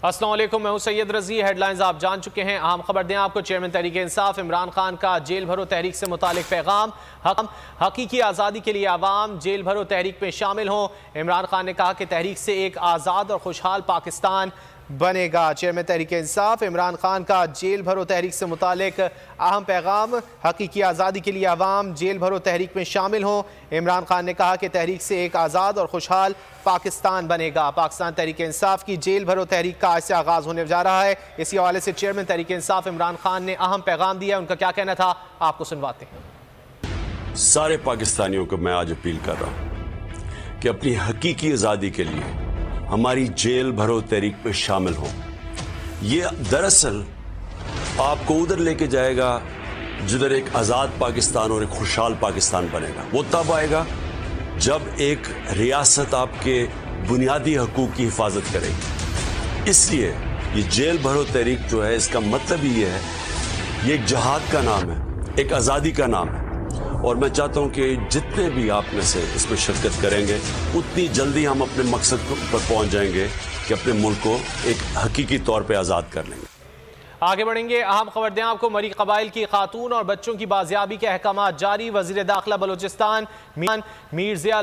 अस्सलाम वालेकुम, मैं हूं सैयद रजी। हेडलाइंस आप जान चुके हैं। अहम खबर दें आपको। चेयरमैन तहरीक इंसाफ इमरान खान का जेल भरो तहरीक से मुतालिक पैगाम। हकीकी आज़ादी के लिए आवाम जेल भरो तहरीक में शामिल हों। इमरान खान ने कहा कि तहरीक से एक आज़ाद और खुशहाल पाकिस्तान बनेगा। चेयरमैन तहरीक इंसाफ इमरान खान का जेल भरो तहरीक से मुतालिक अहम पैगाम। हकीकी आज़ादी के लिए आवाम जेल भरो तहरीक में शामिल हों। इमरान खान ने कहा कि तहरीक से एक आज़ाद और खुशहाल पाकिस्तान बनेगा। पाकिस्तान तहरीक इंसाफ की जेल भरो तहरीक का आज से आगाज़ होने जा रहा है। इसी हवाले से चेयरमैन तहरीक इंसाफ इमरान खान ने अहम पैगाम दिया। उनका क्या कहना था, आपको सुनवाते हैं। सारे पाकिस्तानियों को मैं आज अपील कर रहा हूं कि अपनी हकीकी आज़ादी के लिए हमारी जेल भरो तहरीक में शामिल हो। ये दरअसल आपको उधर लेके जाएगा जिधर एक आज़ाद पाकिस्तान और एक खुशहाल पाकिस्तान बनेगा। वो तब आएगा जब एक रियासत आपके बुनियादी हकूक़ की हिफाजत करेगी। इसलिए ये जेल भरो तहरीक जो है, इसका मतलब ही ये है, ये एक जहाद का नाम है, एक आज़ादी का नाम है। और मैं चाहता हूं कि जितने भी आप में से इसमें शिरकत करेंगे उतनी जल्दी हम अपने मकसद पर पहुंच जाएंगे कि अपने मुल्क को एक हकीकी तौर पे आज़ाद कर लेंगे। आगे बढ़ेंगे। अहम खबर दें आपको। मरी कबाइल की खातून और बच्चों की बाजियाबी के अहकाम जारी। वजीर दाखिला बलोचिस्तान मीर ज़िया